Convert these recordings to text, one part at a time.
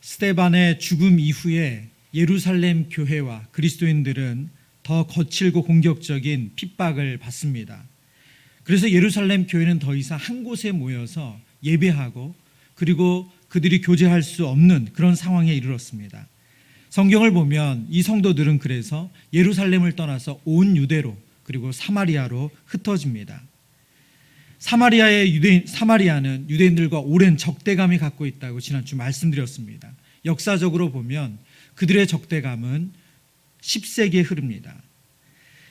스데반의 죽음 이후에 예루살렘 교회와 그리스도인들은 더 거칠고 공격적인 핍박을 받습니다. 그래서 예루살렘 교회는 더 이상 한 곳에 모여서 예배하고 그리고 그들이 교제할 수 없는 그런 상황에 이르렀습니다. 성경을 보면 이 성도들은 그래서 예루살렘을 떠나서 온 유대로 그리고 사마리아로 흩어집니다. 사마리아는 유대인들과 오랜 적대감이 갖고 있다고 지난주 말씀드렸습니다. 역사적으로 보면 그들의 적대감은 10세기에 흐릅니다.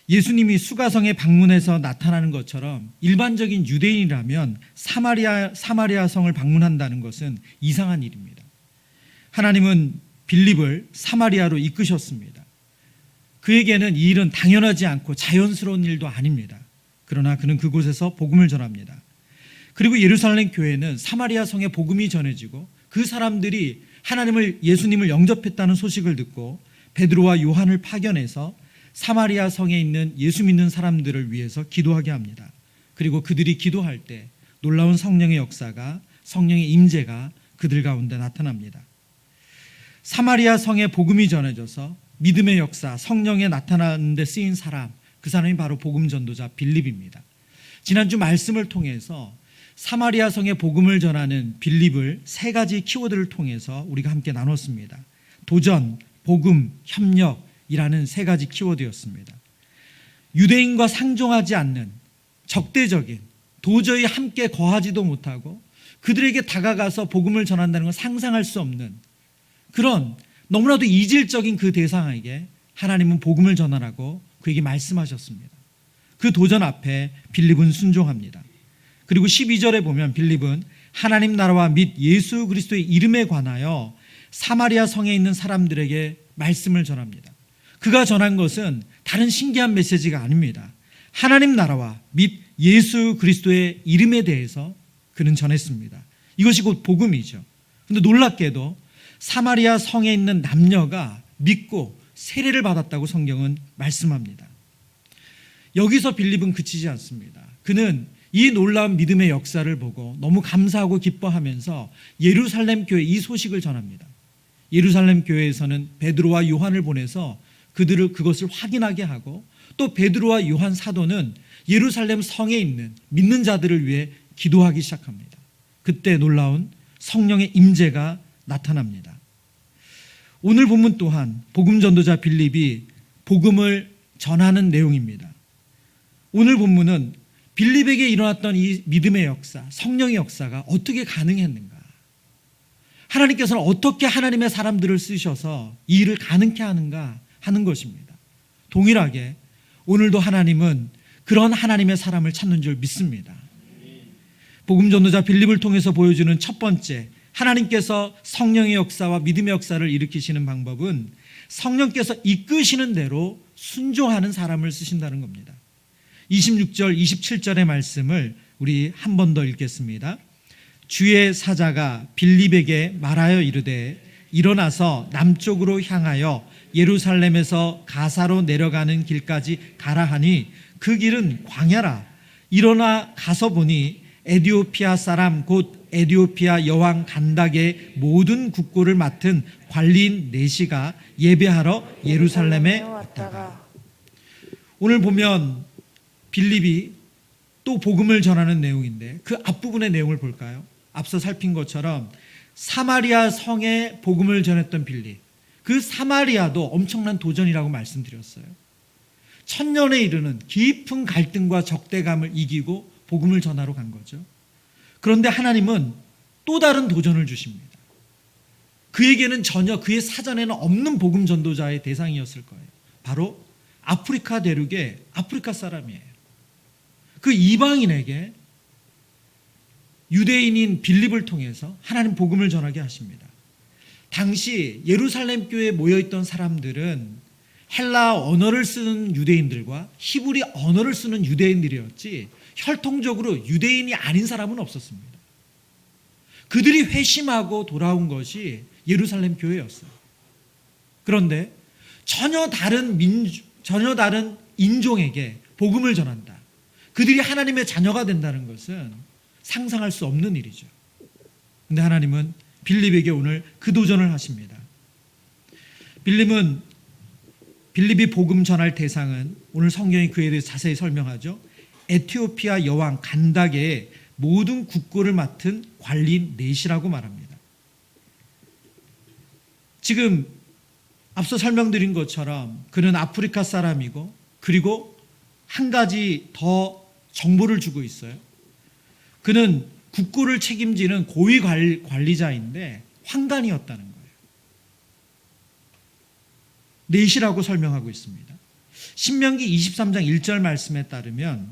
예수님이 수가성에 방문해서 나타나는 것처럼 일반적인 유대인이라면 사마리아 성을 방문한다는 것은 이상한 일입니다. 하나님은 빌립을 사마리아로 이끄셨습니다. 그에게는 이 일은 당연하지 않고 자연스러운 일도 아닙니다. 그러나 그는 그곳에서 복음을 전합니다. 그리고 예루살렘 교회는 사마리아 성에 복음이 전해지고 그 사람들이 예수님을 영접했다는 소식을 듣고 베드로와 요한을 파견해서 사마리아 성에 있는 예수 믿는 사람들을 위해서 기도하게 합니다. 그리고 그들이 기도할 때 놀라운 성령의 역사가, 성령의 임재가 그들 가운데 나타납니다. 사마리아 성에 복음이 전해져서 믿음의 역사, 성령에 나타나는 데 쓰인 사람, 그 사람이 바로 복음 전도자 빌립입니다. 지난주 말씀을 통해서 사마리아 성에 복음을 전하는 빌립을 세 가지 키워드를 통해서 우리가 함께 나눴습니다. 도전, 복음, 협력이라는 세 가지 키워드였습니다. 유대인과 상종하지 않는 적대적인, 도저히 함께 거하지도 못하고 그들에게 다가가서 복음을 전한다는 건 상상할 수 없는 그런 너무나도 이질적인 그 대상에게 하나님은 복음을 전하라고 그에게 말씀하셨습니다. 그 도전 앞에 빌립은 순종합니다. 그리고 12절에 보면 빌립은 하나님 나라와 및 예수 그리스도의 이름에 관하여 사마리아 성에 있는 사람들에게 말씀을 전합니다. 그가 전한 것은 다른 신기한 메시지가 아닙니다. 하나님 나라와 및 예수 그리스도의 이름에 대해서 그는 전했습니다. 이것이 곧 복음이죠. 그런데 놀랍게도 사마리아 성에 있는 남녀가 믿고 세례를 받았다고 성경은 말씀합니다. 여기서 빌립은 그치지 않습니다. 그는 이 놀라운 믿음의 역사를 보고 너무 감사하고 기뻐하면서 예루살렘 교회 이 소식을 전합니다. 예루살렘 교회에서는 베드로와 요한을 보내서 그것을 확인하게 하고 또 베드로와 요한 사도는 예루살렘 성에 있는 믿는 자들을 위해 기도하기 시작합니다. 그때 놀라운 성령의 임재가 나타납니다. 오늘 본문 또한 복음 전도자 빌립이 복음을 전하는 내용입니다. 오늘 본문은 빌립에게 일어났던 이 믿음의 역사, 성령의 역사가 어떻게 가능했는가? 하나님께서는 어떻게 하나님의 사람들을 쓰셔서 이 일을 가능케 하는가 하는 것입니다. 동일하게 오늘도 하나님은 그런 하나님의 사람을 찾는 줄 믿습니다. 복음 전도자 빌립을 통해서 보여주는 첫 번째, 하나님께서 성령의 역사와 믿음의 역사를 일으키시는 방법은 성령께서 이끄시는 대로 순종하는 사람을 쓰신다는 겁니다. 26절, 27절의 말씀을 우리 한 번 더 읽겠습니다. 주의 사자가 빌립에게 말하여 이르되 일어나서 남쪽으로 향하여 예루살렘에서 가사로 내려가는 길까지 가라 하니 그 길은 광야라. 일어나 가서 보니 에디오피아 사람 곧 에디오피아 여왕 간닥의 모든 국고를 맡은 관리인 네시가 예배하러 예루살렘에 왔다가. 오늘 보면 빌립이 또 복음을 전하는 내용인데 그 앞부분의 내용을 볼까요? 앞서 살핀 것처럼 사마리아 성에 복음을 전했던 빌립, 그 사마리아도 엄청난 도전이라고 말씀드렸어요. 1000년에 이르는 깊은 갈등과 적대감을 이기고 복음을 전하러 간 거죠. 그런데 하나님은 또 다른 도전을 주십니다. 그에게는 전혀 그의 사전에는 없는 복음 전도자의 대상이었을 거예요. 바로 아프리카 대륙의 아프리카 사람이에요. 그 이방인에게 유대인인 빌립을 통해서 하나님 복음을 전하게 하십니다. 당시 예루살렘 교회에 모여있던 사람들은 헬라 언어를 쓰는 유대인들과 히브리 언어를 쓰는 유대인들이었지 혈통적으로 유대인이 아닌 사람은 없었습니다. 그들이 회심하고 돌아온 것이 예루살렘 교회였어요. 그런데 전혀 다른 인종에게 복음을 전한다. 그들이 하나님의 자녀가 된다는 것은 상상할 수 없는 일이죠. 그런데 하나님은 빌립에게 오늘 그 도전을 하십니다. 빌립이 복음 전할 대상은 오늘 성경이 그에 대해 자세히 설명하죠. 에티오피아 여왕 간다게의 모든 국고를 맡은 관리인 넷이라고 말합니다. 지금 앞서 설명드린 것처럼 그는 아프리카 사람이고, 그리고 한 가지 더 정보를 주고 있어요. 그는 국고를 책임지는 고위 관리자인데 황간이었다는 거예요. 넷이라고 설명하고 있습니다. 신명기 23장 1절 말씀에 따르면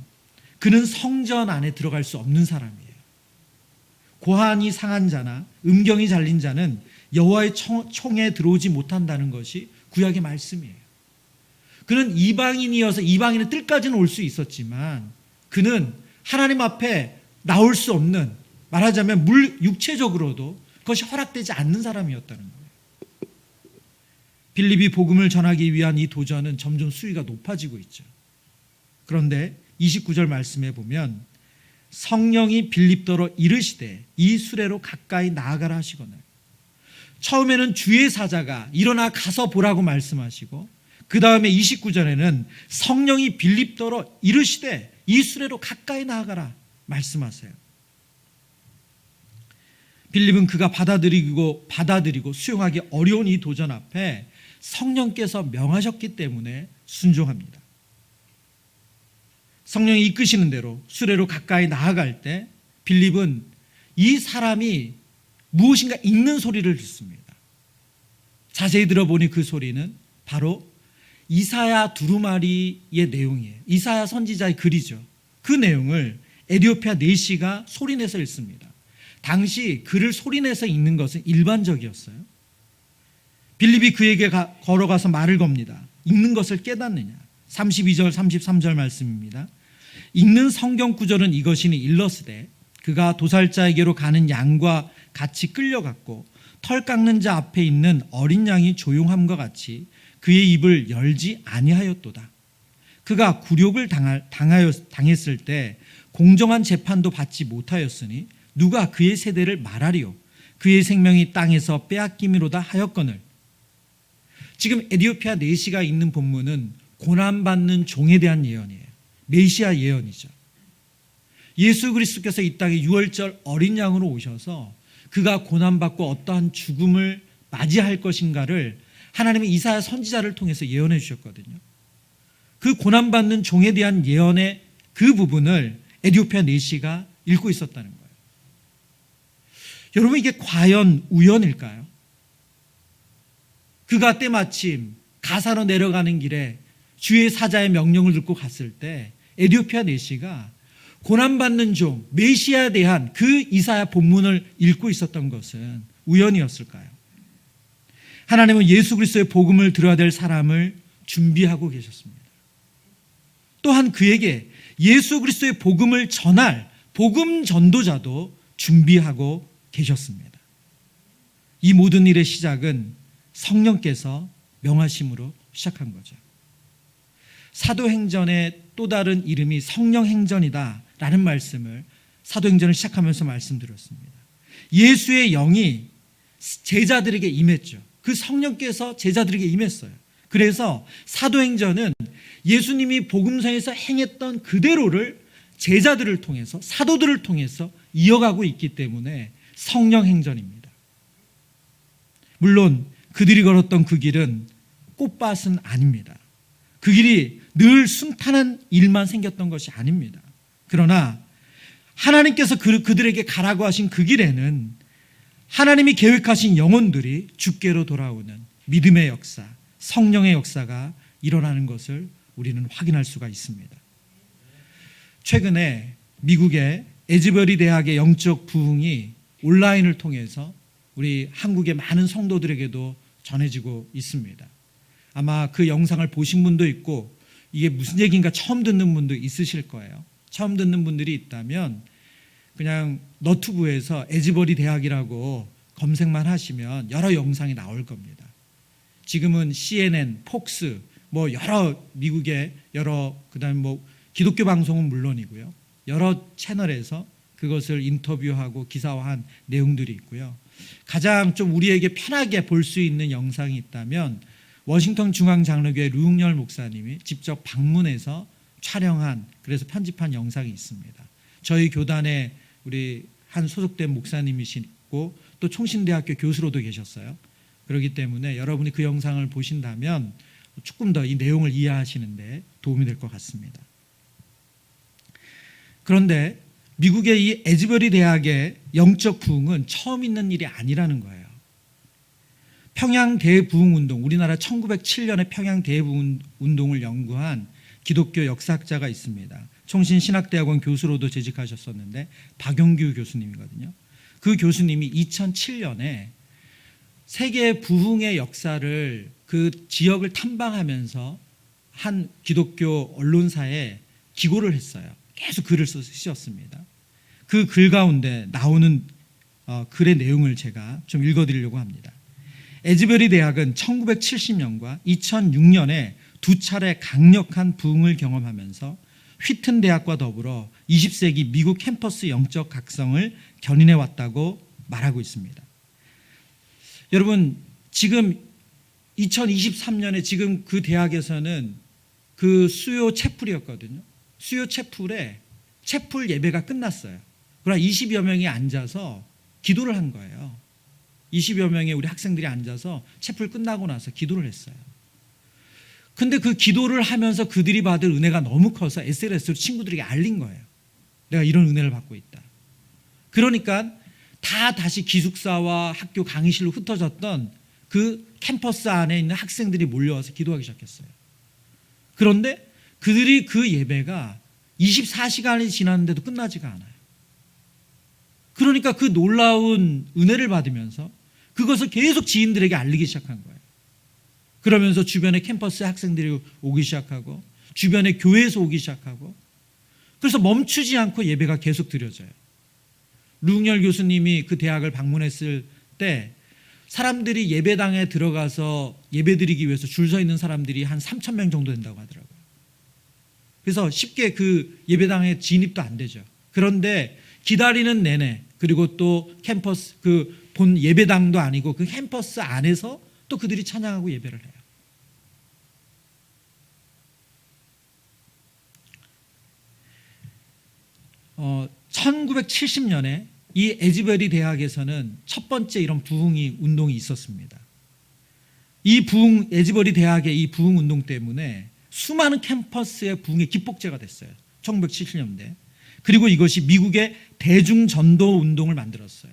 그는 성전 안에 들어갈 수 없는 사람이에요. 고환이 상한 자나 음경이 잘린 자는 여호와의 총에 들어오지 못한다는 것이 구약의 말씀이에요. 그는 이방인이어서 이방인의 뜰까지는 올 수 있었지만 그는 하나님 앞에 나올 수 없는, 말하자면 육체적으로도 그것이 허락되지 않는 사람이었다는 거예요. 빌립이 복음을 전하기 위한 이 도전은 점점 수위가 높아지고 있죠. 그런데 29절 말씀에 보면 성령이 빌립더러 이르시되 이 수레로 가까이 나아가라 하시거늘. 처음에는 주의 사자가 일어나 가서 보라고 말씀하시고, 그 다음에 29절에는 성령이 빌립더러 이르시되 이 수레로 가까이 나아가라 말씀하세요. 빌립은 그가 받아들이고 수용하기 어려운 이 도전 앞에 성령께서 명하셨기 때문에 순종합니다. 성령이 이끄시는 대로 수레로 가까이 나아갈 때 빌립은 이 사람이 무엇인가 읽는 소리를 듣습니다. 자세히 들어보니 그 소리는 바로 이사야 두루마리의 내용이에요. 이사야 선지자의 글이죠. 그 내용을 에티오피아 넷이가 소리내서 읽습니다. 당시 글을 소리내서 읽는 것은 일반적이었어요. 빌립이 그에게 걸어가서 말을 겁니다. 읽는 것을 깨닫느냐. 32절 33절 말씀입니다. 읽는 성경 구절은 이것이니 일러스되 그가 도살자에게로 가는 양과 같이 끌려갔고 털 깎는 자 앞에 있는 어린 양이 조용함과 같이 그의 입을 열지 아니하였도다. 그가 굴욕을 당했을 때 공정한 재판도 받지 못하였으니 누가 그의 세대를 말하리요. 그의 생명이 땅에서 빼앗김이로다 하였거늘. 지금 에티오피아 넷이가 있는 본문은 고난받는 종에 대한 예언이에요. 메시아 예언이죠. 예수 그리스도께서 이 땅에 유월절 어린 양으로 오셔서 그가 고난받고 어떠한 죽음을 맞이할 것인가를 하나님의 이사야 선지자를 통해서 예언해 주셨거든요. 그 고난받는 종에 대한 예언의 그 부분을 에티오피아 넷이가 읽고 있었다는 거예요. 여러분, 이게 과연 우연일까요? 그가 때마침 가사로 내려가는 길에 주의 사자의 명령을 듣고 갔을 때 에티오피아 넷이가 고난받는 종 메시아에 대한 그 이사야 본문을 읽고 있었던 것은 우연이었을까요? 하나님은 예수 그리스도의 복음을 들어야 될 사람을 준비하고 계셨습니다. 또한 그에게 예수 그리스도의 복음을 전할 복음 전도자도 준비하고 계셨습니다. 이 모든 일의 시작은 성령께서 명하심으로 시작한 거죠. 사도행전의 또 다른 이름이 성령행전이다라는 말씀을 사도행전을 시작하면서 말씀드렸습니다. 예수의 영이 제자들에게 임했죠. 그 성령께서 제자들에게 임했어요. 그래서 사도행전은 예수님이 복음서에서 행했던 그대로를 제자들을 통해서, 사도들을 통해서 이어가고 있기 때문에 성령행전입니다. 물론 그들이 걸었던 그 길은 꽃밭은 아닙니다. 그 길이 늘 순탄한 일만 생겼던 것이 아닙니다. 그러나 하나님께서 그들에게 가라고 하신 그 길에는 하나님이 계획하신 영혼들이 주께로 돌아오는 믿음의 역사, 성령의 역사가 일어나는 것을 우리는 확인할 수가 있습니다. 최근에 미국의 에즈버리 대학의 영적 부흥이 온라인을 통해서 우리 한국의 많은 성도들에게도 전해지고 있습니다. 아마 그 영상을 보신 분도 있고 이게 무슨 얘기인가 처음 듣는 분도 있으실 거예요. 처음 듣는 분들이 있다면 그냥 너튜브에서 에즈버리 대학이라고 검색만 하시면 여러 영상이 나올 겁니다. 지금은 CNN, 폭스, 여러 미국의 여러 그다음에 기독교 방송은 물론이고요. 여러 채널에서 그것을 인터뷰하고 기사화한 내용들이 있고요. 가장 좀 우리에게 편하게 볼 수 있는 영상이 있다면 워싱턴 중앙장로교회 류흥열 목사님이 직접 방문해서 촬영한, 그래서 편집한 영상이 있습니다. 저희 교단에 우리 한 소속된 목사님이시고 또 총신대학교 교수로도 계셨어요. 그렇기 때문에 여러분이 그 영상을 보신다면 조금 더 이 내용을 이해하시는데 도움이 될 것 같습니다. 그런데 미국의 이 에즈버리 대학의 영적 부흥은 처음 있는 일이 아니라는 거예요. 평양 대부흥운동, 우리나라 1907년에 평양 대부흥운동을 연구한 기독교 역사학자가 있습니다. 총신신학대학원 교수로도 재직하셨었는데 박용규 교수님이거든요. 그 교수님이 2007년에 세계 부흥의 역사를 그 지역을 탐방하면서 한 기독교 언론사에 기고를 했어요. 계속 글을 쓰셨습니다. 그 글 가운데 나오는 글의 내용을 제가 좀 읽어드리려고 합니다. 에즈버리 대학은 1970년과 2006년에 두 차례 강력한 부흥을 경험하면서 휘튼 대학과 더불어 20세기 미국 캠퍼스 영적 각성을 견인해 왔다고 말하고 있습니다. 여러분, 지금 2023년에 지금 그 대학에서는 그 수요 채플이었거든요. 수요 채플에 채플 예배가 끝났어요. 그러나 20여 명이 앉아서 기도를 한 거예요. 20여 명의 우리 학생들이 앉아서 채플 끝나고 나서 기도를 했어요. 근데 그 기도를 하면서 그들이 받을 은혜가 너무 커서 SNS로 친구들에게 알린 거예요. 내가 이런 은혜를 받고 있다. 그러니까 다시 기숙사와 학교 강의실로 흩어졌던 그 캠퍼스 안에 있는 학생들이 몰려와서 기도하기 시작했어요. 그런데 그들이 그 예배가 24시간이 지났는데도 끝나지가 않아요. 그러니까 그 놀라운 은혜를 받으면서 그것을 계속 지인들에게 알리기 시작한 거예요. 그러면서 주변에 캠퍼스 학생들이 오기 시작하고 주변에 교회에서 오기 시작하고, 그래서 멈추지 않고 예배가 계속 드려져요. 류흥열 교수님이 그 대학을 방문했을 때 사람들이 예배당에 들어가서 예배드리기 위해서 줄 서 있는 사람들이 한 3,000명 정도 된다고 하더라고요. 그래서 쉽게 그 예배당에 진입도 안 되죠. 그런데 기다리는 내내, 그리고 또 캠퍼스 그 본 예배당도 아니고 그 캠퍼스 안에서 또 그들이 찬양하고 예배를 해요. 1970년에 이 에즈버리 대학에서는 첫 번째 이런 부흥이 운동이 있었습니다. 이 부흥, 에즈버리 대학의 이 부흥 운동 때문에 수많은 캠퍼스의 부흥의 기폭제가 됐어요. 1970년대. 그리고 이것이 미국의 대중전도 운동을 만들었어요.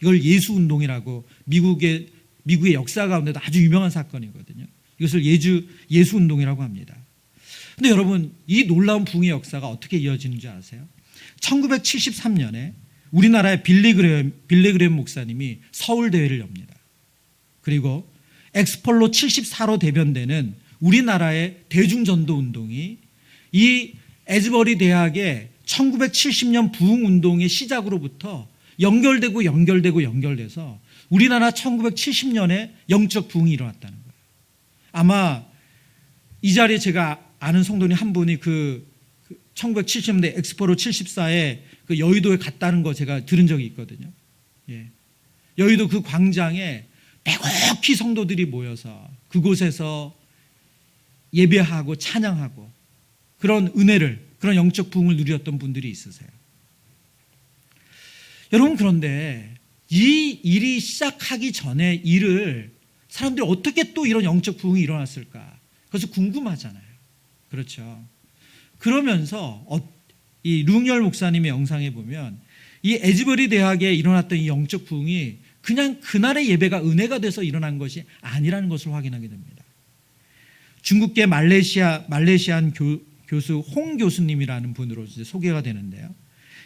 이걸 예수 운동이라고, 미국의 역사 가운데도 아주 유명한 사건이거든요. 이것을 예수 운동이라고 합니다. 근데 여러분, 이 놀라운 부흥의 역사가 어떻게 이어지는지 아세요? 1973년에 우리나라의 빌리그레임 목사님이 서울대회를 엽니다. 그리고 엑스폴로 74로 대변되는 우리나라의 대중전도 운동이 이 에즈버리 대학의 1970년 부흥운동의 시작으로부터 연결돼서 우리나라 1970년에 영적 부흥이 일어났다는 거예요. 아마 이 자리에 제가 아는 성도님 한 분이 그 1970년대 엑스포로 74에 그 여의도에 갔다는 거 제가 들은 적이 있거든요. 여의도 그 광장에 빼곡히 성도들이 모여서 그곳에서 예배하고 찬양하고 그런 은혜를, 그런 영적 부흥을 누렸던 분들이 있으세요. 여러분, 그런데 이 일이 시작하기 전에 일을 사람들이 어떻게 또 이런 영적 부흥이 일어났을까? 그것이 궁금하잖아요. 그렇죠. 그러면서 이 류흥열 목사님의 영상에 보면 이 에즈버리 대학에 일어났던 이 영적 부흥이 그냥 그날의 예배가 은혜가 돼서 일어난 것이 아니라는 것을 확인하게 됩니다. 중국계 말레이시안 교수 홍 교수님이라는 분으로 이제 소개가 되는데요.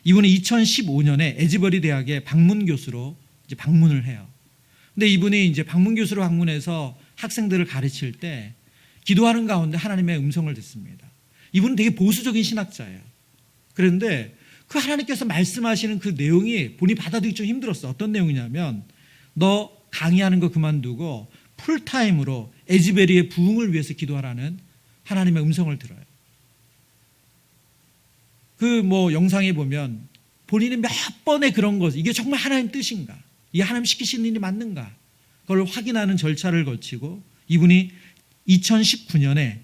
이분은 2015년에 에즈버리 대학의 방문 교수로 이제 방문을 해요. 근데 이분이 이제 방문 교수로 방문해서 학생들을 가르칠 때 기도하는 가운데 하나님의 음성을 듣습니다. 이분은 되게 보수적인 신학자예요. 그런데 그 하나님께서 말씀하시는 그 내용이 본인이 받아들이기 좀 힘들었어. 어떤 내용이냐면, 너 강의하는 거 그만두고 풀타임으로 에즈베리의 부흥을 위해서 기도하라는 하나님의 음성을 들어요. 그 영상에 보면 본인이 몇 번의 그런 것, 이게 정말 하나님 뜻인가? 이게 하나님 시키신 일이 맞는가? 그걸 확인하는 절차를 거치고 이분이 2019년에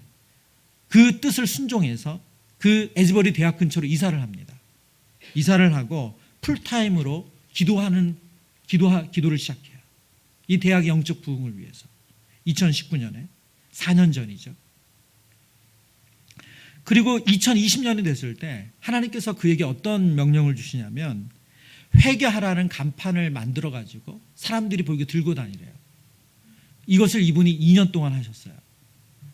그 뜻을 순종해서 그 에즈버리 대학 근처로 이사를 합니다. 이사를 하고 풀타임으로 기도를 시작해요. 이 대학의 영적 부흥을 위해서. 2019년에 4년 전이죠. 그리고 2020년이 됐을 때 하나님께서 그에게 어떤 명령을 주시냐면 회개하라는 간판을 만들어 가지고 사람들이 보이게 들고 다니래요. 이것을 이분이 2년 동안 하셨어요.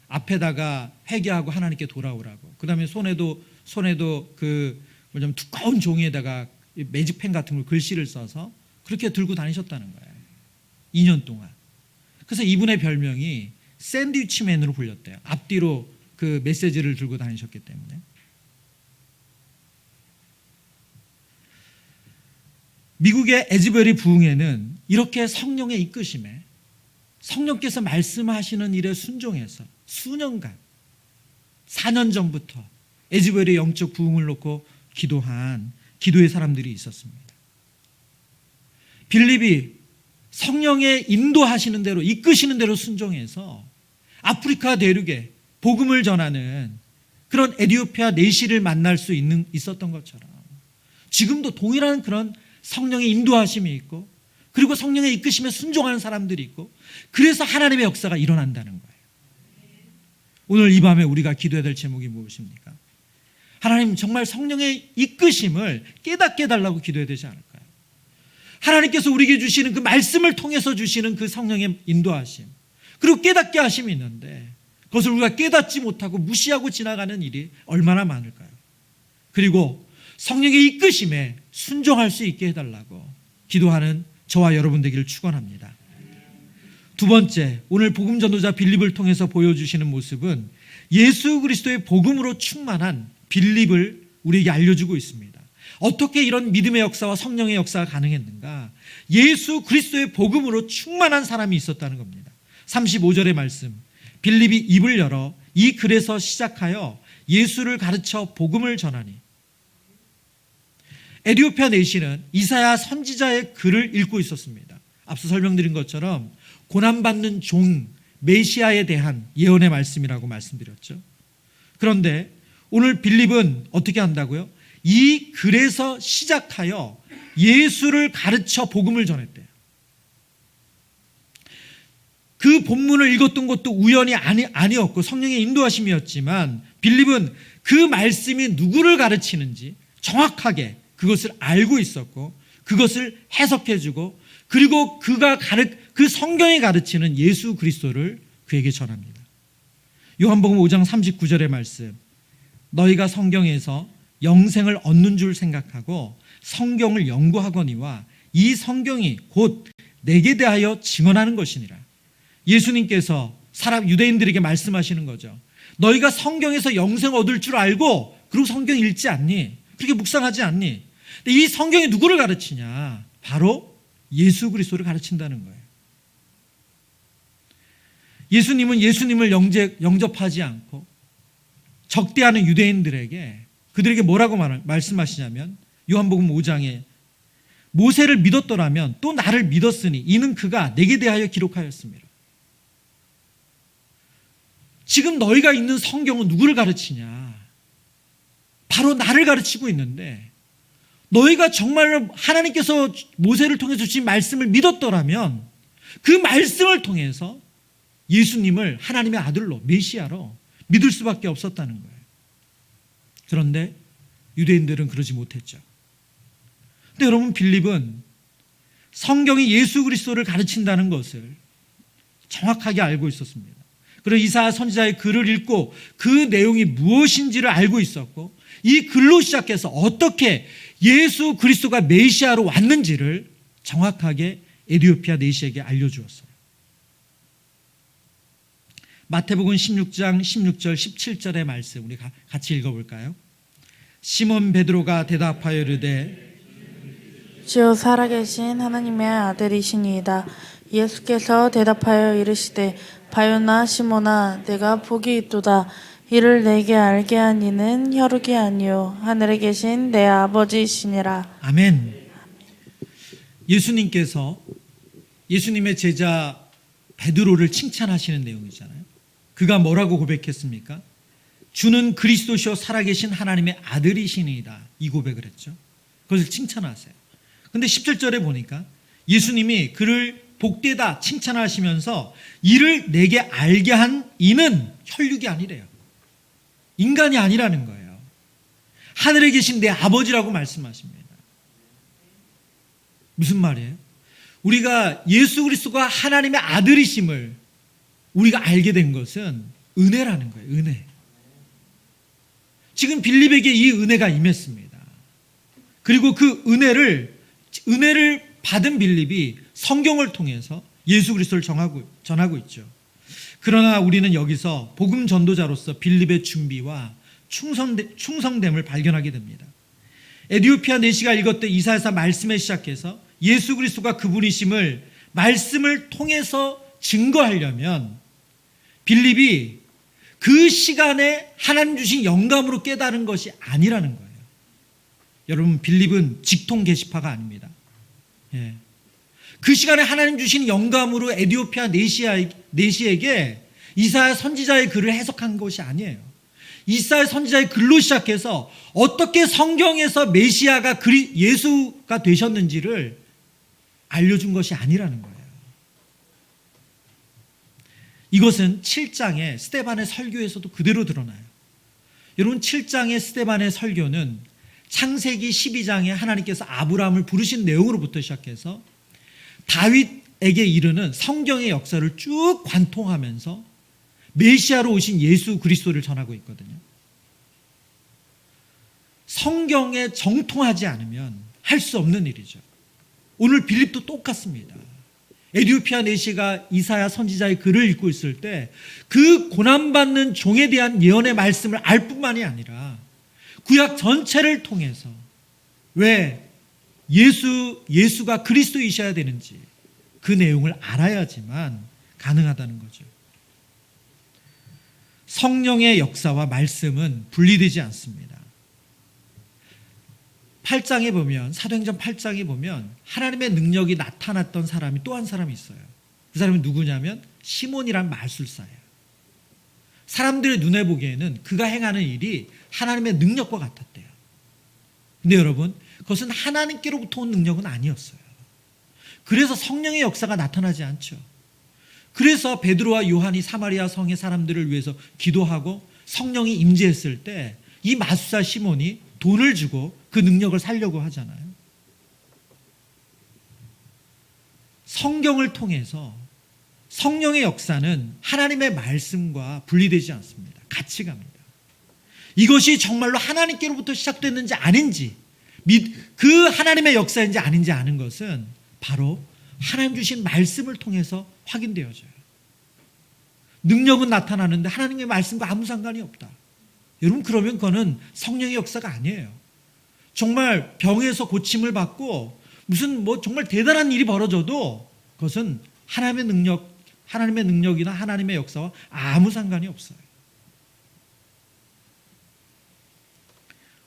앞에다가 회개하고 하나님께 돌아오라고. 그다음에 손에도 그 뭐냐면 두꺼운 종이에다가 매직펜 같은 걸 글씨를 써서 그렇게 들고 다니셨다는 거예요. 2년 동안. 그래서 이분의 별명이 샌드위치맨으로 불렸대요. 앞뒤로 그 메시지를 들고 다니셨기 때문에. 미국의 에즈베리 부흥회는 이렇게 성령의 이끄심에 성령께서 말씀하시는 일에 순종해서 수년간 4년 전부터 에즈베리 영적 부흥을 놓고 기도한 기도의 사람들이 있었습니다. 빌립이 성령의 인도하시는 대로 이끄시는 대로 순종해서 아프리카 대륙에 복음을 전하는 그런 에티오피아 내시를 만날 수 있었던 것처럼 지금도 동일한 그런 성령의 인도하심이 있고 그리고 성령의 이끄심에 순종하는 사람들이 있고 그래서 하나님의 역사가 일어난다는 거예요. 오늘 이 밤에 우리가 기도해야 될 제목이 무엇입니까? 하나님 정말 성령의 이끄심을 깨닫게 해달라고 기도해야 되지 않을까요? 하나님께서 우리에게 주시는 그 말씀을 통해서 주시는 그 성령의 인도하심 그리고 깨닫게 하심이 있는데 그것을 우리가 깨닫지 못하고 무시하고 지나가는 일이 얼마나 많을까요? 그리고 성령의 이끄심에 순종할 수 있게 해달라고 기도하는 저와 여러분 되기를 축원합니다. 두 번째, 오늘 복음 전도자 빌립을 통해서 보여주시는 모습은 예수 그리스도의 복음으로 충만한 빌립을 우리에게 알려주고 있습니다. 어떻게 이런 믿음의 역사와 성령의 역사가 가능했는가? 예수 그리스도의 복음으로 충만한 사람이 있었다는 겁니다. 35절의 말씀, 빌립이 입을 열어 이 글에서 시작하여 예수를 가르쳐 복음을 전하니. 에티오피아 내시는 이사야 선지자의 글을 읽고 있었습니다. 앞서 설명드린 것처럼 고난받는 종 메시아에 대한 예언의 말씀이라고 말씀드렸죠. 그런데 오늘 빌립은 어떻게 한다고요? 이 글에서 시작하여 예수를 가르쳐 복음을 전했대요. 그 본문을 읽었던 것도 우연이 아니었고 성령의 인도하심이었지만 빌립은 그 말씀이 누구를 가르치는지 정확하게 그것을 알고 있었고 그것을 해석해주고 그리고 그 성경이 가르치는 예수 그리스도를 그에게 전합니다. 요한복음 5장 39절의 말씀, 너희가 성경에서 영생을 얻는 줄 생각하고 성경을 연구하거니와 이 성경이 곧 내게 대하여 증언하는 것이니라. 예수님께서 유대인들에게 말씀하시는 거죠. 너희가 성경에서 영생 얻을 줄 알고 그리고 성경 읽지 않니? 그렇게 묵상하지 않니? 근데 이 성경이 누구를 가르치냐? 바로 예수 그리스도를 가르친다는 거예요. 예수님은 예수님을 영접하지 않고 적대하는 유대인들에게 그들에게 뭐라고 말씀하시냐면 요한복음 5장에 모세를 믿었더라면 또 나를 믿었으니 이는 그가 내게 대하여 기록하였습니다. 지금 너희가 있는 성경은 누구를 가르치냐? 바로 나를 가르치고 있는데 너희가 정말로 하나님께서 모세를 통해서 주신 말씀을 믿었더라면 그 말씀을 통해서 예수님을 하나님의 아들로 메시아로 믿을 수밖에 없었다는 거예요. 그런데 유대인들은 그러지 못했죠. 근데 여러분 빌립은 성경이 예수 그리스도를 가르친다는 것을 정확하게 알고 있었습니다. 그리고 이사야 선지자의 글을 읽고 그 내용이 무엇인지를 알고 있었고 이 글로 시작해서 어떻게 예수 그리스도가 메시아로 왔는지를 정확하게 에티오피아 내시에게 알려주었어요. 마태복음 16장 16절 17절의 말씀 우리 같이 읽어볼까요? 시몬 베드로가 대답하여 이르되 주여 살아계신 하나님의 아들이시니이다. 예수께서 대답하여 이르시되 바요나 시몬아 내가 복이 있도다. 이를 내게 알게 한 이는 혈육이 아니요 하늘에 계신 내 아버지이시니라. 아멘. 예수님께서 예수님의 제자 베드로를 칭찬하시는 내용이잖아요. 그가 뭐라고 고백했습니까? 주는 그리스도시요 살아계신 하나님의 아들이시니이다. 이 고백을 했죠. 그것을 칭찬하세요. 근데 17절에 보니까 예수님이 그를 복되다 칭찬하시면서 이를 내게 알게 한 이는 혈육이 아니래요. 인간이 아니라는 거예요. 하늘에 계신 내 아버지라고 말씀하십니다. 무슨 말이에요? 우리가 예수 그리스도가 하나님의 아들이심을 우리가 알게 된 것은 은혜라는 거예요. 은혜. 지금 빌립에게 이 은혜가 임했습니다. 그리고 그 은혜를 받은 빌립이 성경을 통해서 예수 그리스도를 전하고 있죠. 그러나 우리는 여기서 복음 전도자로서 빌립의 준비와 충성됨을 발견하게 됩니다. 에디오피아 내시가 읽었던 이사야서 말씀에 시작해서 예수 그리스도가 그분이심을 말씀을 통해서 증거하려면 빌립이 그 시간에 하나님 주신 영감으로 깨달은 것이 아니라는 거예요. 여러분, 빌립은 직통 계시파가 아닙니다. 예. 그 시간에 하나님 주신 영감으로 에디오피아 내시에게 이사야 선지자의 글을 해석한 것이 아니에요. 이사야 선지자의 글로 시작해서 어떻게 성경에서 메시아가 예수가 되셨는지를 알려준 것이 아니라는 거예요. 이것은 7장의 스데반의 설교에서도 그대로 드러나요. 여러분, 7장의 스데반의 설교는 창세기 12장에 하나님께서 아브라함을 부르신 내용으로부터 시작해서 다윗에게 이르는 성경의 역사를 쭉 관통하면서 메시아로 오신 예수 그리스도를 전하고 있거든요. 성경에 정통하지 않으면 할 수 없는 일이죠. 오늘 빌립도 똑같습니다. 에디오피아 내시가 이사야 선지자의 글을 읽고 있을 때 그 고난받는 종에 대한 예언의 말씀을 알 뿐만이 아니라 구약 전체를 통해서 왜 예수가 그리스도이셔야 되는지 그 내용을 알아야지만 가능하다는 거죠. 성령의 역사와 말씀은 분리되지 않습니다. 8장에 보면, 사도행전 8장에 보면 하나님의 능력이 나타났던 사람이 또 한 사람이 있어요. 그 사람이 누구냐면 시몬이란 마술사예요. 사람들의 눈에 보기에는 그가 행하는 일이 하나님의 능력과 같았대요. 근데 여러분, 그것은 하나님께로부터 온 능력은 아니었어요. 그래서 성령의 역사가 나타나지 않죠. 그래서 베드로와 요한이 사마리아 성의 사람들을 위해서 기도하고 성령이 임재했을 때 이 마술사 시몬이 돈을 주고 그 능력을 살려고 하잖아요. 성경을 통해서 성령의 역사는 하나님의 말씀과 분리되지 않습니다. 같이 갑니다. 이것이 정말로 하나님께로부터 시작됐는지 아닌지, 그 하나님의 역사인지 아닌지 아는 것은 바로 하나님 주신 말씀을 통해서 확인되어져요. 능력은 나타나는데 하나님의 말씀과 아무 상관이 없다. 여러분, 그러면 그거는 성령의 역사가 아니에요. 정말 병에서 고침을 받고 무슨 정말 대단한 일이 벌어져도 그것은 하나님의 능력이나 하나님의 역사와 아무 상관이 없어요.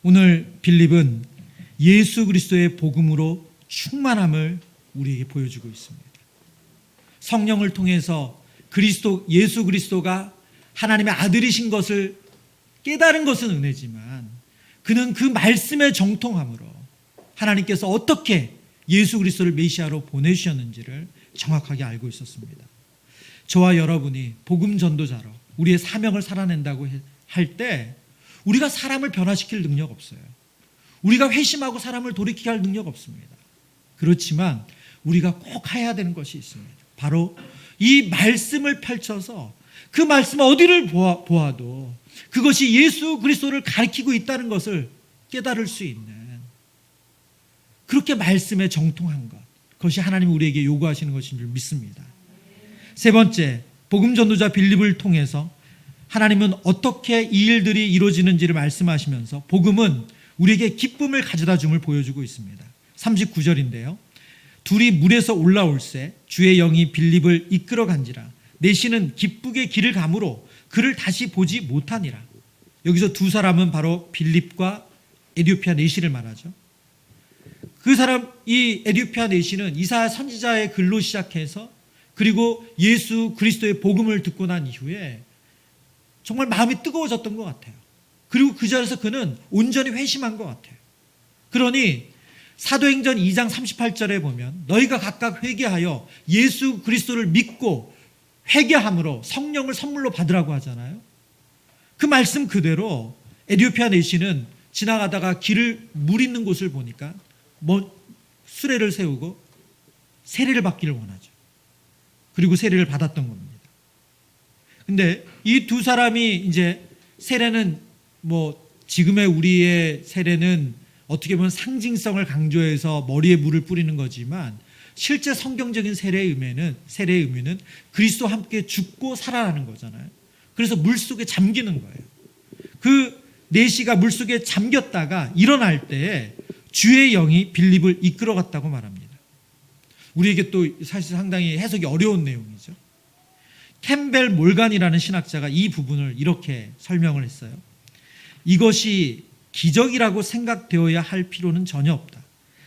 오늘 빌립은 예수 그리스도의 복음으로 충만함을 우리에게 보여주고 있습니다. 성령을 통해서 예수 그리스도가 하나님의 아들이신 것을 깨달은 것은 은혜지만 그는 그 말씀의 정통함으로 하나님께서 어떻게 예수 그리스도를 메시아로 보내주셨는지를 정확하게 알고 있었습니다. 저와 여러분이 복음 전도자로 우리의 사명을 살아낸다고 할 때 우리가 사람을 변화시킬 능력 없어요. 우리가 회심하고 사람을 돌이키게 할 능력 없습니다. 그렇지만 우리가 꼭 해야 되는 것이 있습니다. 바로 이 말씀을 펼쳐서 그 말씀 어디를 보아도 그것이 예수 그리스도를 가리키고 있다는 것을 깨달을 수 있는, 그렇게 말씀에 정통한 것, 그것이 하나님이 우리에게 요구하시는 것인 줄 믿습니다. 세 번째, 복음 전도자 빌립을 통해서 하나님은 어떻게 이 일들이 이루어지는지를 말씀하시면서 복음은 우리에게 기쁨을 가져다 줌을 보여주고 있습니다. 39절인데요. 둘이 물에서 올라올새 주의 영이 빌립을 이끌어 간지라 내시는 기쁘게 길을 가므로 그를 다시 보지 못하니라. 여기서 두 사람은 바로 빌립과 에디오피아 내시를 말하죠. 그 사람, 이 에디오피아 내시는 이사야 선지자의 글로 시작해서 그리고 예수 그리스도의 복음을 듣고 난 이후에 정말 마음이 뜨거워졌던 것 같아요. 그리고 그 자리에서 그는 온전히 회심한 것 같아요. 그러니 사도행전 2장 38절에 보면 너희가 각각 회개하여 예수 그리스도를 믿고 회개함으로 성령을 선물로 받으라고 하잖아요. 그 말씀 그대로 에디오피아 내시는 지나가다가 길을 물 있는 곳을 보니까 수레를 세우고 세례를 받기를 원하죠. 그리고 세례를 받았던 겁니다. 근데 이 두 사람이 이제 세례는 지금의 우리의 세례는 어떻게 보면 상징성을 강조해서 머리에 물을 뿌리는 거지만 실제 성경적인 세례의 의미는 그리스도와 함께 죽고 살아나는 거잖아요. 그래서 물속에 잠기는 거예요. 그 내시가 물속에 잠겼다가 일어날 때에 주의 영이 빌립을 이끌어갔다고 말합니다. 우리에게 또 사실 상당히 해석이 어려운 내용이죠. 캠벨 몰간이라는 신학자가 이 부분을 이렇게 설명을 했어요. 이것이 기적이라고 생각되어야 할 필요는 전혀 없다.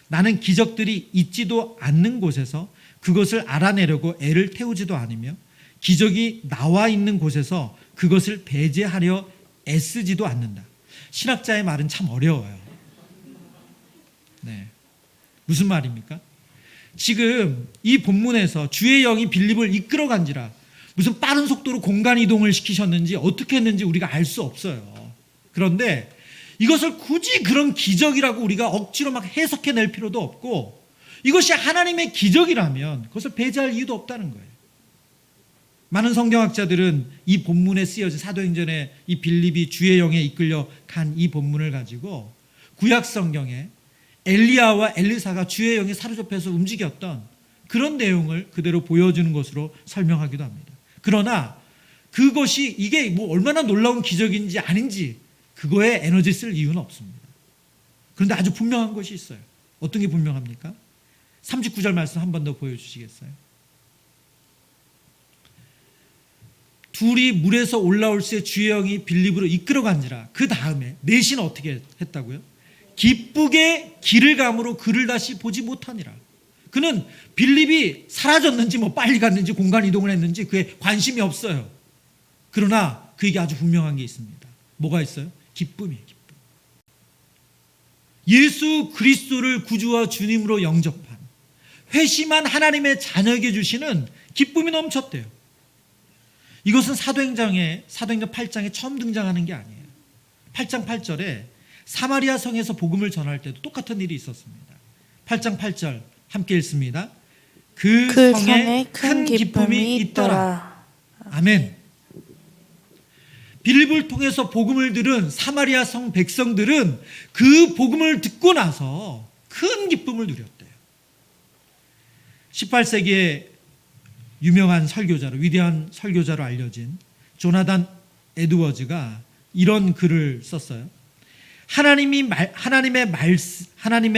나는 기적들이 있지도 않는 곳에서 그것을 알아내려고 애를 태우지도 않으며 기적이 나와 있는 곳에서 그것을 배제하려 애쓰지도 않는다. 신학자의 말은 참 어려워요. 네. 무슨 말입니까? 지금 이 본문에서 주의 영이 빌립을 이끌어간지라 무슨 빠른 속도로 공간 이동을 시키셨는지 어떻게 했는지 우리가 알 수 없어요. 그런데 이것을 굳이 그런 기적이라고 우리가 억지로 막 해석해낼 필요도 없고 이것이 하나님의 기적이라면 그것을 배제할 이유도 없다는 거예요. 많은 성경학자들은 이 본문에 쓰여진 사도행전에 이 빌립이 주의 영에 이끌려 간 이 본문을 가지고 구약 성경에 엘리야와 엘리사가 주의 영에 사로잡혀서 움직였던 그런 내용을 그대로 보여주는 것으로 설명하기도 합니다. 그러나 그것이 이게 얼마나 놀라운 기적인지 아닌지 그거에 에너지 쓸 이유는 없습니다. 그런데 아주 분명한 것이 있어요. 어떤 게 분명합니까? 39절 말씀 한 번 더 보여주시겠어요? 둘이 물에서 올라올 새 주의 영이 빌립으로 이끌어간지라. 그 다음에 내시는 어떻게 했다고요? 기쁘게 길을 감으로 그를 다시 보지 못하니라. 그는 빌립이 사라졌는지 빨리 갔는지 공간 이동을 했는지 그에 관심이 없어요. 그러나 그에게 아주 분명한 게 있습니다. 뭐가 있어요? 기쁨이에요. 기쁨. 예수 그리스도를 구주와 주님으로 영접한 회심한 하나님의 자녀에게 주시는 기쁨이 넘쳤대요. 이것은 사도행전 8장에 처음 등장하는 게 아니에요. 8장 8절에 사마리아 성에서 복음을 전할 때도 똑같은 일이 있었습니다. 8장 8절 함께 읽습니다. 그 성에 큰 기쁨이 있더라. 아멘. 빌립을 통해서 복음을 들은 사마리아 성 백성들은 그 복음을 듣고 나서 큰 기쁨을 누렸대요. 18세기에 유명한 설교자로, 위대한 설교자로 알려진 조나단 에드워즈가 이런 글을 썼어요. 하나님의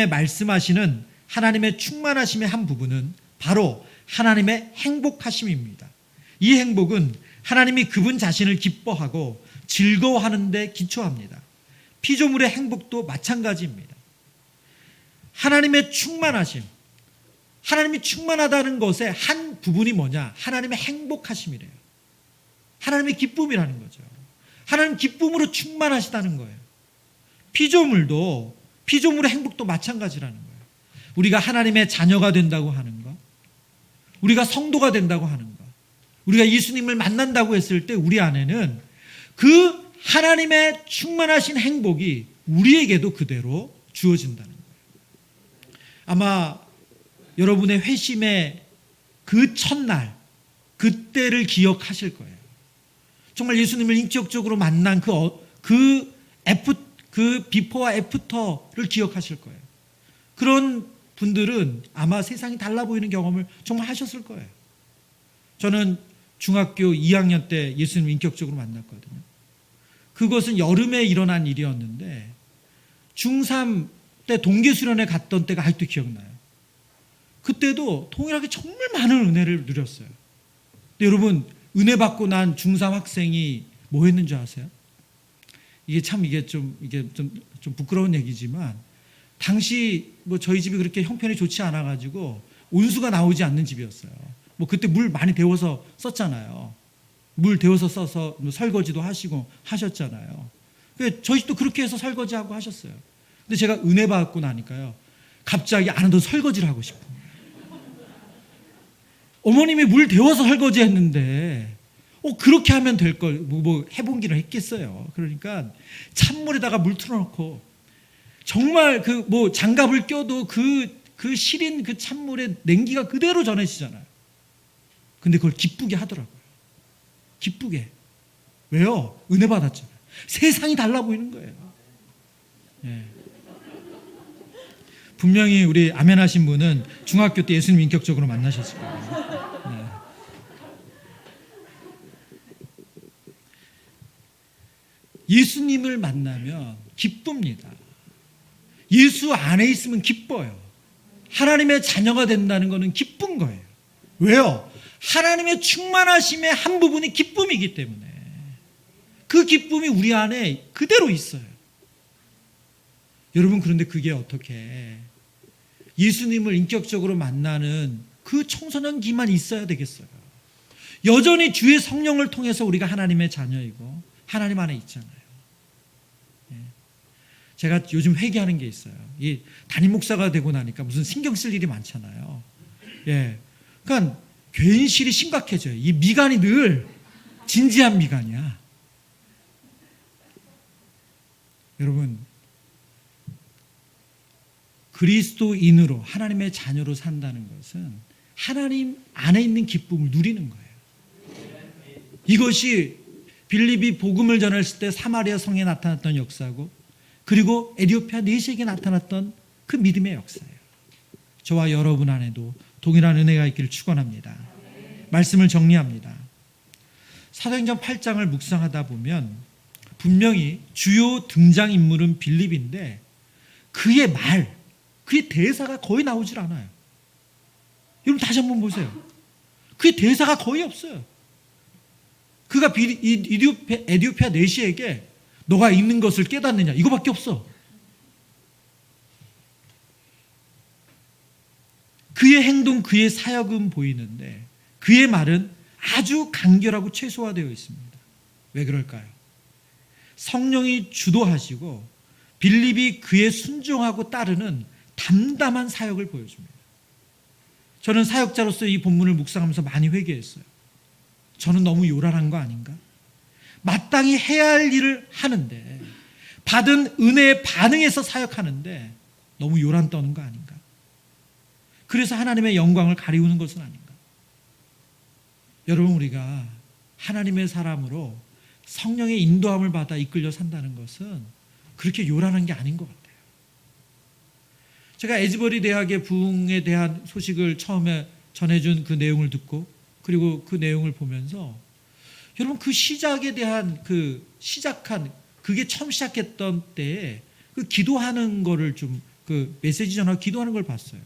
말씀하시는 하나님의 충만하심의 한 부분은 바로 하나님의 행복하심입니다. 이 행복은 하나님이 그분 자신을 기뻐하고 즐거워하는 데 기초합니다. 피조물의 행복도 마찬가지입니다. 하나님의 충만하심, 하나님이 충만하다는 것의 한 부분이 뭐냐? 하나님의 행복하심이래요. 하나님의 기쁨이라는 거죠. 하나님 기쁨으로 충만하시다는 거예요. 피조물의 행복도 마찬가지라는 거예요. 우리가 하나님의 자녀가 된다고 하는 것, 우리가 성도가 된다고 하는 것, 우리가 예수님을 만난다고 했을 때 우리 안에는 그 하나님의 충만하신 행복이 우리에게도 그대로 주어진다는 거예요. 아마 여러분의 회심의 그 첫날, 그때를 기억하실 거예요. 정말 예수님을 인격적으로 만난 그 비포와 애프터를 기억하실 거예요. 그런 분들은 아마 세상이 달라 보이는 경험을 정말 하셨을 거예요. 저는 중학교 2학년 때 예수님을 인격적으로 만났거든요. 그것은 여름에 일어난 일이었는데 중3 때 동계수련회 갔던 때가 아직도 기억나요. 그때도 동일하게 정말 많은 은혜를 누렸어요. 근데 여러분, 은혜 받고 난 중3 학생이 뭐 했는 줄 아세요? 이게 좀 부끄러운 얘기지만 당시 뭐 저희 집이 그렇게 형편이 좋지 않아 가지고 온수가 나오지 않는 집이었어요. 뭐 그때 물 많이 데워서 썼잖아요. 물 데워서 써서 뭐 설거지도 하시고 하셨잖아요. 저희 집도 그렇게 해서 설거지하고 하셨어요. 근데 제가 은혜 받고 나니까요, 갑자기 더 설거지를 하고 싶어. 어머님이 물 데워서 설거지했는데 그렇게 하면 될 걸 뭐 해보기는 했겠어요. 그러니까 찬물에다가 물 틀어놓고 정말 그 뭐 장갑을 껴도 그 시린 그 찬물에 냉기가 그대로 전해지잖아요. 근데 그걸 기쁘게 하더라고요. 기쁘게. 왜요? 은혜 받았잖아요. 세상이 달라 보이는 거예요. 예. 분명히 우리 아멘 하신 분은 중학교 때 예수님 인격적으로 만나셨을 거예요. 네. 예수님을 만나면 기쁩니다. 예수 안에 있으면 기뻐요. 하나님의 자녀가 된다는 것은 기쁜 거예요. 왜요? 하나님의 충만하심의 한 부분이 기쁨이기 때문에 그 기쁨이 우리 안에 그대로 있어요. 여러분, 그런데 그게 어떻게 예수님을 인격적으로 만나는 그 청소년기만 있어야 되겠어요? 여전히 주의 성령을 통해서 우리가 하나님의 자녀이고 하나님 안에 있잖아요. 제가 요즘 회개하는 게 있어요. 이 담임 목사가 되고 나니까 무슨 신경 쓸 일이 많잖아요. 예. 그러니까 괜시리 심각해져요. 이 미간이 늘 진지한 미간이야. 여러분, 그리스도인으로 하나님의 자녀로 산다는 것은 하나님 안에 있는 기쁨을 누리는 거예요. 이것이 빌립이 복음을 전했을 때 사마리아 성에 나타났던 역사고, 그리고 에티오피아 내시에게 나타났던 그 믿음의 역사예요. 저와 여러분 안에도 동일한 은혜가 있기를 축원합니다. 말씀을 정리합니다. 사도행전 8장을 묵상하다 보면 분명히 주요 등장인물은 빌립인데 그의 그의 대사가 거의 나오질 않아요. 여러분 다시 한번 보세요. 그의 대사가 거의 없어요. 그가 에티오피아 내시에게 너가 있는 것을 깨닫느냐, 이거밖에 없어. 그의 행동, 그의 사역은 보이는데 그의 말은 아주 간결하고 최소화되어 있습니다. 왜 그럴까요? 성령이 주도하시고 빌립이 그의 순종하고 따르는 담담한 사역을 보여줍니다. 저는 사역자로서 이 본문을 묵상하면서 많이 회개했어요. 저는 너무 요란한 거 아닌가? 마땅히 해야 할 일을 하는데, 받은 은혜에 반응해서 사역하는데 너무 요란 떠는 거 아닌가? 그래서 하나님의 영광을 가리우는 것은 아닌가? 여러분, 우리가 하나님의 사람으로 성령의 인도함을 받아 이끌려 산다는 것은 그렇게 요란한 게 아닌 것 같아요. 제가 에즈버리 대학의 부흥에 대한 소식을 처음에 전해준 그 내용을 듣고, 그리고 그 내용을 보면서 여러분, 그 시작에 대한 그게 처음 시작했던 때에 그 기도하는 거를 그 메시지 전하고 기도하는 걸 봤어요.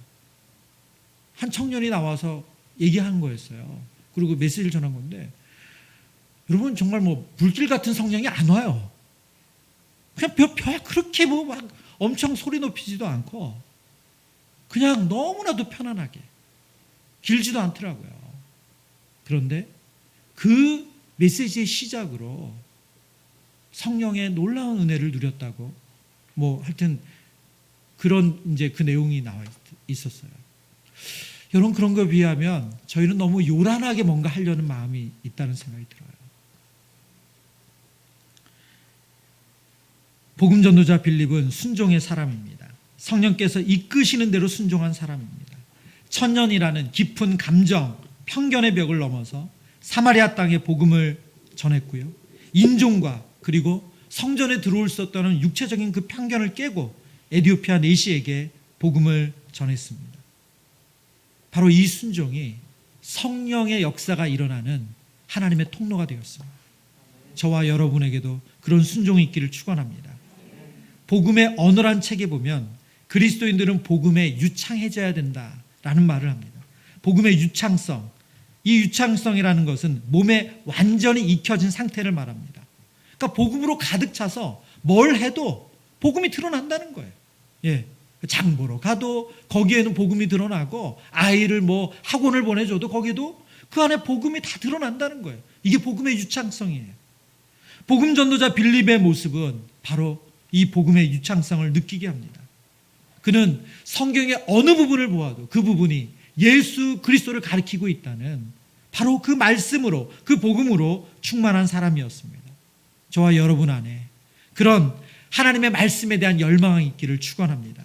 한 청년이 나와서 얘기한 거였어요. 그리고 메시지를 전한 건데, 여러분 정말 뭐 불길 같은 성령이 안 와요. 그냥 그렇게 뭐 막 엄청 소리 높이지도 않고 그냥 너무나도 편안하게, 길지도 않더라고요. 그런데 그 메시지의 시작으로 성령의 놀라운 은혜를 누렸다고, 뭐 하여튼 그런 이제 그 내용이 나와 있었어요. 여러분, 그런 거에 비하면 저희는 너무 요란하게 뭔가 하려는 마음이 있다는 생각이 들어요. 복음 전도자 빌립은 순종의 사람입니다. 성령께서 이끄시는 대로 순종한 사람입니다. 천년이라는 깊은 감정, 편견의 벽을 넘어서 사마리아 땅에 복음을 전했고요. 인종과 그리고 성전에 들어올 수 없다는 육체적인 그 편견을 깨고 에티오피아 내시에게 복음을 전했습니다. 바로 이 순종이 성령의 역사가 일어나는 하나님의 통로가 되었습니다. 저와 여러분에게도 그런 순종이 있기를 축원합니다. 복음의 언어란 책에 보면 그리스도인들은 복음에 유창해져야 된다라는 말을 합니다. 복음의 유창성, 이 유창성이라는 것은 몸에 완전히 익혀진 상태를 말합니다. 그러니까 복음으로 가득 차서 뭘 해도 복음이 드러난다는 거예요. 예. 장 보러 가도 거기에는 복음이 드러나고, 아이를 뭐 학원을 보내줘도 거기도 그 안에 복음이 다 드러난다는 거예요. 이게 복음의 유창성이에요. 복음 전도자 빌립의 모습은 바로 이 복음의 유창성을 느끼게 합니다. 그는 성경의 어느 부분을 보아도 그 부분이 예수 그리스도를 가리키고 있다는, 바로 그 말씀으로, 그 복음으로 충만한 사람이었습니다. 저와 여러분 안에 그런 하나님의 말씀에 대한 열망이 있기를 축원합니다.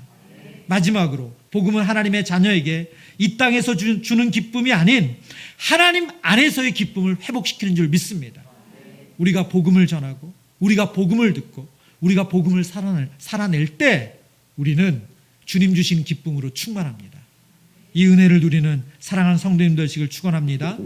마지막으로, 복음은 하나님의 자녀에게 이 땅에서 주는 기쁨이 아닌 하나님 안에서의 기쁨을 회복시키는 줄 믿습니다. 우리가 복음을 전하고, 우리가 복음을 듣고, 우리가 복음을 살아낼 때 우리는 주님 주신 기쁨으로 충만합니다. 이 은혜를 누리는 사랑하는 성도님들 되시길 축원합니다.